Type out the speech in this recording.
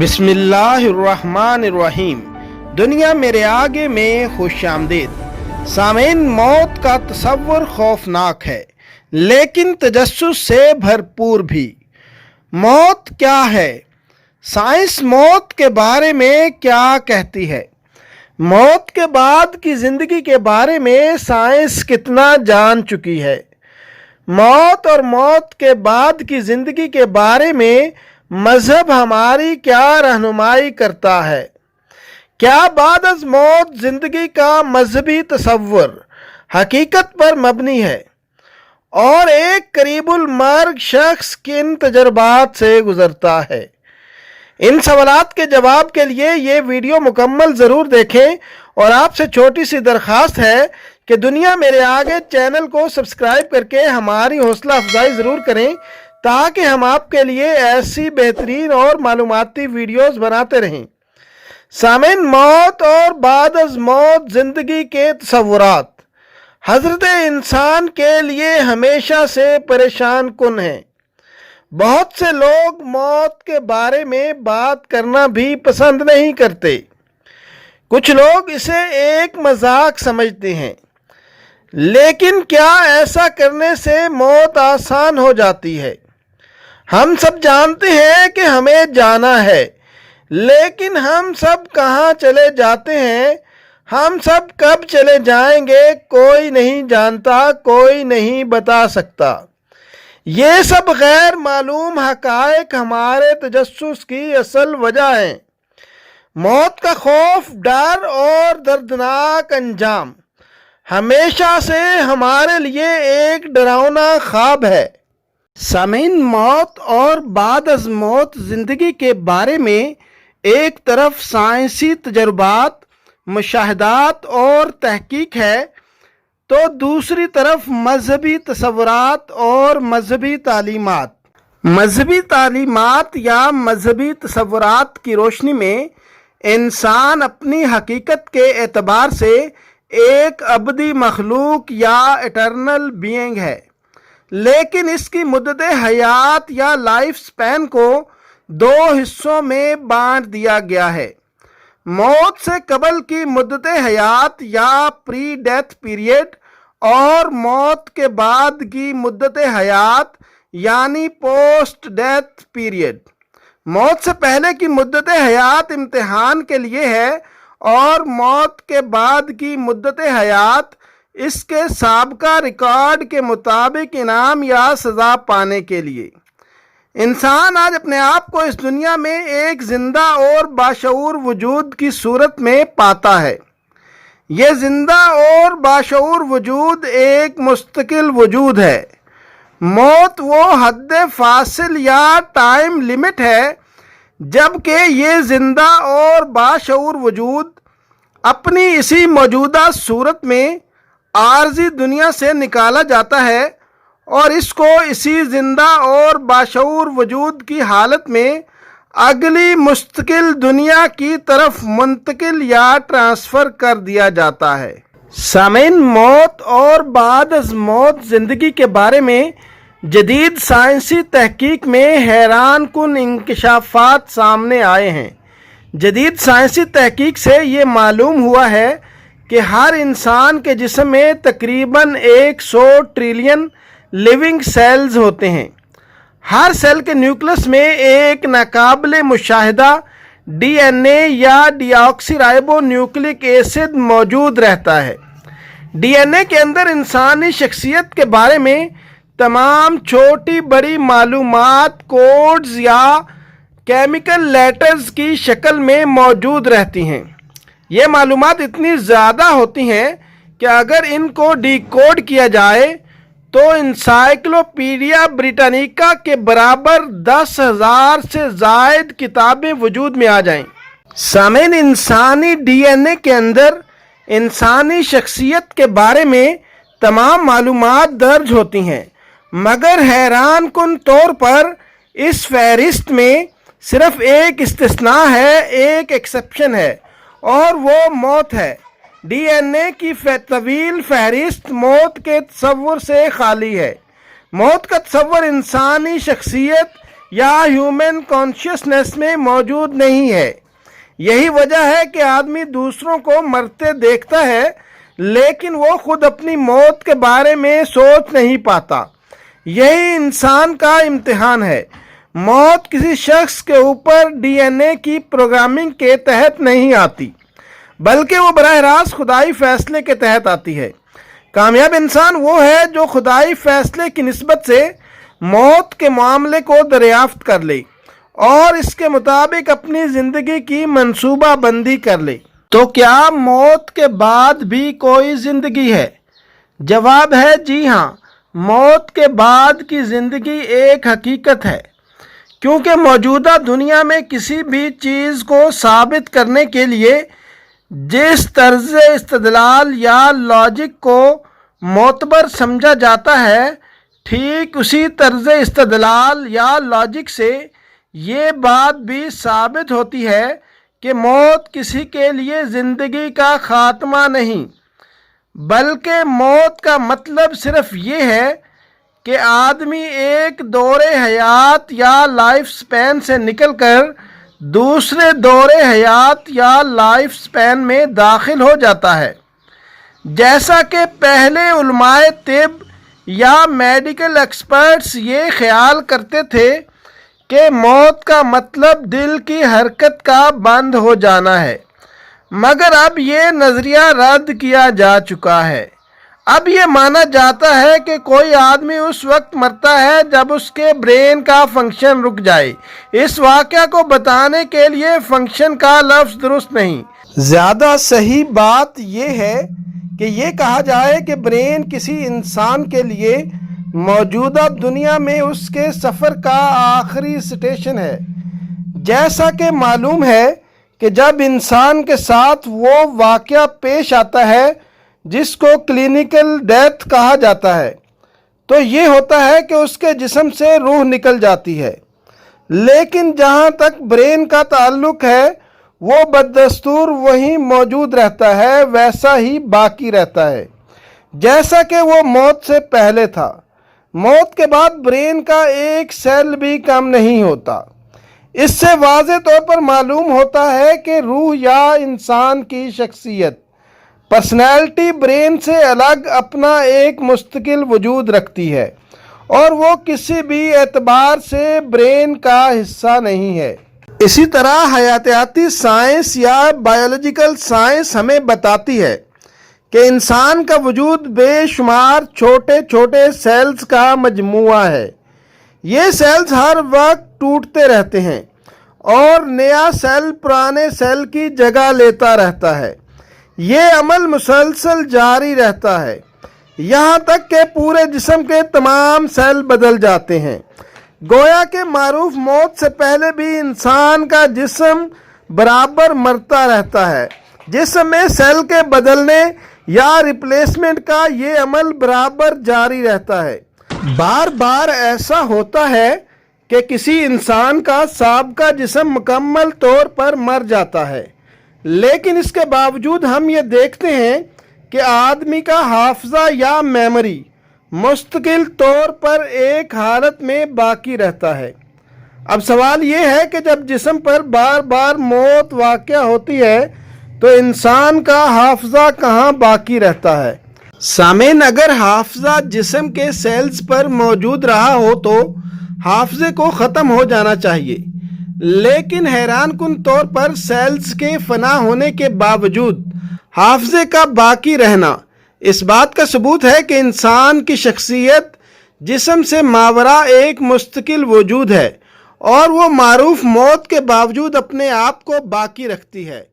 بسم اللہ الرحمن الرحیم۔ دنیا میرے آگے میں خوش آمدید۔ سامعین، موت کا تصور خوفناک ہے لیکن تجسس سے بھرپور بھی۔ موت کیا ہے؟ سائنس موت کے بارے میں کیا کہتی ہے؟ موت کے بعد کی زندگی کے بارے میں سائنس کتنا جان چکی ہے؟ موت اور موت کے بعد کی زندگی کے بارے میں مذہب ہماری کیا رہنمائی کرتا ہے؟ کیا بعد از موت زندگی کا مذہبی تصور حقیقت پر مبنی ہے اور ایک قریب المرگ شخص کن تجربات سے گزرتا ہے؟ ان سوالات کے جواب کے لیے یہ ویڈیو مکمل ضرور دیکھیں، اور آپ سے چھوٹی سی درخواست ہے کہ دنیا میرے آگے چینل کو سبسکرائب کر کے ہماری حوصلہ افزائی ضرور کریں، تاکہ ہم آپ کے لیے ایسی بہترین اور معلوماتی ویڈیوز بناتے رہیں۔ سامعین، موت اور بعد از موت زندگی کے تصورات حضرت انسان کے لیے ہمیشہ سے پریشان کن ہیں۔ بہت سے لوگ موت کے بارے میں بات کرنا بھی پسند نہیں کرتے۔ کچھ لوگ اسے ایک مذاق سمجھتے ہیں، لیکن کیا ایسا کرنے سے موت آسان ہو جاتی ہے؟ ہم سب جانتے ہیں کہ ہمیں جانا ہے، لیکن ہم سب کہاں چلے جاتے ہیں؟ ہم سب کب چلے جائیں گے؟ کوئی نہیں جانتا، کوئی نہیں بتا سکتا۔ یہ سب غیر معلوم حقائق ہمارے تجسس کی اصل وجہ ہیں۔ موت کا خوف، ڈر اور دردناک انجام ہمیشہ سے ہمارے لیے ایک ڈراؤنا خواب ہے۔ سامعین، موت اور بعد از موت زندگی کے بارے میں ایک طرف سائنسی تجربات، مشاہدات اور تحقیق ہے، تو دوسری طرف مذہبی تصورات اور مذہبی تعلیمات۔ مذہبی تعلیمات یا مذہبی تصورات کی روشنی میں انسان اپنی حقیقت کے اعتبار سے ایک ابدی مخلوق یا اٹرنل بینگ ہے، لیکن اس کی مدت حیات یا لائف سپین کو دو حصوں میں بانٹ دیا گیا ہے: موت سے قبل کی مدت حیات یا پری ڈیتھ پیریڈ، اور موت کے بعد کی مدت حیات یعنی پوسٹ ڈیتھ پیریڈ۔ موت سے پہلے کی مدت حیات امتحان کے لیے ہے، اور موت کے بعد کی مدت حیات اس کے سابقہ ریکارڈ کے مطابق انعام یا سزا پانے کے لیے۔ انسان آج اپنے آپ کو اس دنیا میں ایک زندہ اور باشعور وجود کی صورت میں پاتا ہے۔ یہ زندہ اور باشعور وجود ایک مستقل وجود ہے۔ موت وہ حد فاصل یا ٹائم لمٹ ہے جبکہ یہ زندہ اور باشعور وجود اپنی اسی موجودہ صورت میں عارضی دنیا سے نکالا جاتا ہے، اور اس کو اسی زندہ اور باشعور وجود کی حالت میں اگلی مستقل دنیا کی طرف منتقل یا ٹرانسفر کر دیا جاتا ہے۔ سامعین، موت اور بعد از موت زندگی کے بارے میں جدید سائنسی تحقیق میں حیران کن انکشافات سامنے آئے ہیں۔ جدید سائنسی تحقیق سے یہ معلوم ہوا ہے کہ ہر انسان کے جسم میں تقریباً 100 ٹریلین لیونگ سیلز ہوتے ہیں۔ ہر سیل کے نیوکلس میں ایک ناقابل مشاہدہ ڈی این اے یا ڈی آکسی رائبو نیوکلک ایسڈ موجود رہتا ہے۔ ڈی این اے کے اندر انسانی شخصیت کے بارے میں تمام چھوٹی بڑی معلومات کوڈز یا کیمیکل لیٹرز کی شکل میں موجود رہتی ہیں۔ یہ معلومات اتنی زیادہ ہوتی ہیں کہ اگر ان کو ڈی کوڈ کیا جائے تو انسائکلوپیڈیا بریٹانیکا کے برابر 10,000 سے زائد کتابیں وجود میں آ جائیں۔ سامعین، انسانی ڈی این اے کے اندر انسانی شخصیت کے بارے میں تمام معلومات درج ہوتی ہیں، مگر حیران کن طور پر اس فہرست میں صرف ایک استثناء ہے، ایک ایکسیپشن ہے، اور وہ موت ہے۔ ڈی این اے کی طویل فہرست موت کے تصور سے خالی ہے۔ موت کا تصور انسانی شخصیت یا ہیومن کانشیسنس میں موجود نہیں ہے۔ یہی وجہ ہے کہ آدمی دوسروں کو مرتے دیکھتا ہے لیکن وہ خود اپنی موت کے بارے میں سوچ نہیں پاتا۔ یہی انسان کا امتحان ہے۔ موت کسی شخص کے اوپر ڈی این اے کی پروگرامنگ کے تحت نہیں آتی بلکہ وہ براہ راست خدائی فیصلے کے تحت آتی ہے۔ کامیاب انسان وہ ہے جو خدائی فیصلے کی نسبت سے موت کے معاملے کو دریافت کر لے اور اس کے مطابق اپنی زندگی کی منصوبہ بندی کر لے۔ تو کیا موت کے بعد بھی کوئی زندگی ہے؟ جواب ہے جی ہاں، موت کے بعد کی زندگی ایک حقیقت ہے، کیونکہ موجودہ دنیا میں کسی بھی چیز کو ثابت کرنے کے لیے جس طرز استدلال یا لاجک کو معتبر سمجھا جاتا ہے، ٹھیک اسی طرز استدلال یا لاجک سے یہ بات بھی ثابت ہوتی ہے کہ موت کسی کے لیے زندگی کا خاتمہ نہیں، بلکہ موت کا مطلب صرف یہ ہے کہ آدمی ایک دور حیات یا لائف سپین سے نکل کر دوسرے دور حیات یا لائف سپین میں داخل ہو جاتا ہے۔ جیسا کہ پہلے علماء طب یا میڈیکل ایکسپرٹس یہ خیال کرتے تھے کہ موت کا مطلب دل کی حرکت کا بند ہو جانا ہے، مگر اب یہ نظریہ رد کیا جا چکا ہے۔ اب یہ مانا جاتا ہے کہ کوئی آدمی اس وقت مرتا ہے جب اس کے برین کا فنکشن رک جائے۔ اس واقعہ کو بتانے کے لیے فنکشن کا لفظ درست نہیں، زیادہ صحیح بات یہ ہے کہ یہ کہا جائے کہ برین کسی انسان کے لیے موجودہ دنیا میں اس کے سفر کا آخری اسٹیشن ہے۔ جیسا کہ معلوم ہے کہ جب انسان کے ساتھ وہ واقعہ پیش آتا ہے جس کو کلینکل ڈیتھ کہا جاتا ہے، تو یہ ہوتا ہے کہ اس کے جسم سے روح نکل جاتی ہے، لیکن جہاں تک برین کا تعلق ہے وہ بدستور وہیں موجود رہتا ہے، ویسا ہی باقی رہتا ہے جیسا کہ وہ موت سے پہلے تھا۔ موت کے بعد برین کا ایک سیل بھی کم نہیں ہوتا۔ اس سے واضح طور پر معلوم ہوتا ہے کہ روح یا انسان کی شخصیت، پرسنالٹی برین سے الگ اپنا ایک مستقل وجود رکھتی ہے اور وہ کسی بھی اعتبار سے برین کا حصہ نہیں ہے۔ اسی طرح حیاتیاتی سائنس یا بایولوجیکل سائنس ہمیں بتاتی ہے کہ انسان کا وجود بے شمار چھوٹے چھوٹے سیلز کا مجموعہ ہے۔ یہ سیلز ہر وقت ٹوٹتے رہتے ہیں اور نیا سیل پرانے سیل کی جگہ لیتا رہتا ہے۔ یہ عمل مسلسل جاری رہتا ہے یہاں تک کہ پورے جسم کے تمام سیل بدل جاتے ہیں۔ گویا کہ معروف موت سے پہلے بھی انسان کا جسم برابر مرتا رہتا ہے۔ جسم میں سیل کے بدلنے یا ریپلیسمنٹ کا یہ عمل برابر جاری رہتا ہے۔ بار بار ایسا ہوتا ہے کہ کسی انسان کا سابقہ جسم مکمل طور پر مر جاتا ہے، لیکن اس کے باوجود ہم یہ دیکھتے ہیں کہ آدمی کا حافظہ یا میموری مستقل طور پر ایک حالت میں باقی رہتا ہے۔ اب سوال یہ ہے کہ جب جسم پر بار بار موت واقع ہوتی ہے تو انسان کا حافظہ کہاں باقی رہتا ہے؟ سامعین، اگر حافظہ جسم کے سیلز پر موجود رہا ہو تو حافظے کو ختم ہو جانا چاہیے، لیکن حیران کن طور پر سیلز کے فنا ہونے کے باوجود حافظے کا باقی رہنا اس بات کا ثبوت ہے کہ انسان کی شخصیت جسم سے ماورا ایک مستقل وجود ہے اور وہ معروف موت کے باوجود اپنے آپ کو باقی رکھتی ہے۔